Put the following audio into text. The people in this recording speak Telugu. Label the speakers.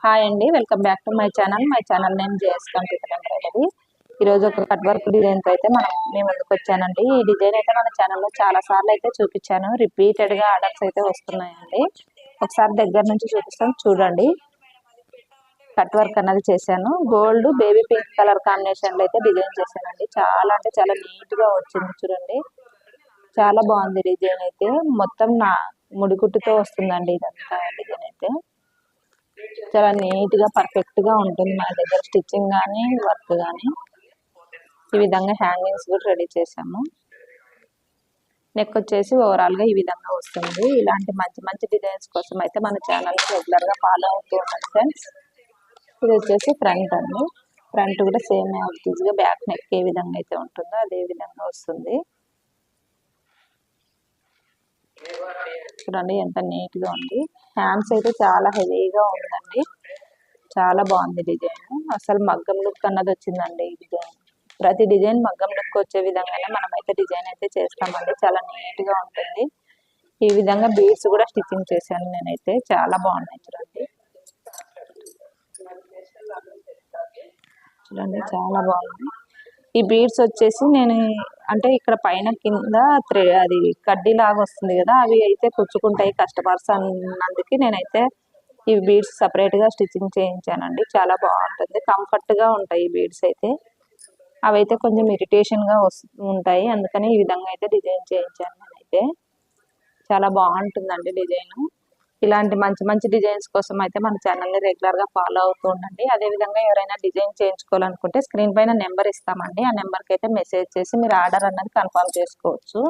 Speaker 1: హాయ్ అండి, welcome back to my channel. My channel name JS computer embroidery. ఈరోజు ఒక కట్ వర్క్ డిజైన్తో అయితే మేము ముందుకు వచ్చానండి. ఈ డిజైన్ అయితే మన ఛానల్లో చాలా సార్లు అయితే చూపించాను. రిపీటెడ్గా ఆర్డర్స్ అయితే వస్తున్నాయండి. ఒకసారి దగ్గర నుంచి చూపిస్తాను చూడండి. కట్ వర్క్ అన్నది చేశాను. గోల్డ్ బేబీ పింక్ కలర్ కాంబినేషన్లో అయితే డిజైన్ చేశానండి. చాలా అంటే చాలా నీట్గా వచ్చింది చూడండి. చాలా బాగుంది డిజైన్ అయితే. మొత్తం ముడికుట్టుతో వస్తుందండి ఇదంతా డిజైన్ అయితే. చాలా నీట్గా పర్ఫెక్ట్గా ఉంటుంది మన దగ్గర స్టిచ్చింగ్ కానీ వర్క్ కానీ. ఈ విధంగా హ్యాంగింగ్స్ కూడా రెడీ చేసాము. నెక్ వచ్చేసి ఓవరాల్గా ఈ విధంగా వస్తుంది. ఇలాంటి మంచి మంచి డిజైన్స్ కోసం అయితే మన ఛానల్ రెగ్యులర్గా ఫాలో అవుతూ ఉండండి ఫ్రెండ్స్. ఇది వచ్చేసి ఫ్రంట్ అండి. ఫ్రంట్ కూడా సేమ్ యాక్టివ్గా బ్యాక్ నెక్ ఏ విధంగా అయితే ఉంటుందో అదే విధంగా వస్తుంది. చూడండి ఎంత నీట్గా ఉంది. హ్యాండ్స్ అయితే చాలా హెవీగా ఉందండి. చాలా బాగుంది డిజైన్. అసలు మగ్గం లుక్ అన్నది వచ్చిందండి ఈ డిజైన్. ప్రతి డిజైన్ మగ్గం లుక్ వచ్చే విధంగానే మనం అయితే డిజైన్ అయితే చేస్తామండి. చాలా నీట్గా ఉంటుంది. ఈ విధంగా బీడ్స్ కూడా స్టిచ్చింగ్ చేశాను నేనైతే. చాలా బాగున్నాయి చూడండి. చూడండి చాలా బాగుంది. ఈ బీడ్స్ వచ్చేసి నేను అంటే ఇక్కడ పైన కింద అది కడ్డీ లాగా వస్తుంది కదా, అవి అయితే కుచ్చుకుంటాయి కస్టమర్స్ అన్నందుకు నేనైతే ఈ బీడ్స్ సపరేట్గా స్టిచ్చింగ్ చేయించానండి. చాలా బాగుంటుంది, కంఫర్ట్గా ఉంటాయి ఈ బీడ్స్ అయితే. అవి అయితే కొంచెం ఇరిటేషన్గా ఉంటాయి, అందుకని ఈ విధంగా అయితే డిజైన్ చేయించాను నేనైతే. చాలా బాగుంటుందండి డిజైన్. ఇలాంటి మంచి మంచి డిజైన్స్ కోసం అయితే మన ఛానల్ని రెగ్యులర్గా ఫాలో అవుతూ ఉండండి. అదేవిధంగా ఎవరైనా డిజైన్ చేయించుకోవాలనుకుంటే స్క్రీన్ పైన నెంబర్ ఇస్తామండి. ఆ నెంబర్కి అయితే మెసేజ్ చేసి మీరు ఆర్డర్ అన్నది కన్ఫర్మ్ చేసుకోవచ్చు.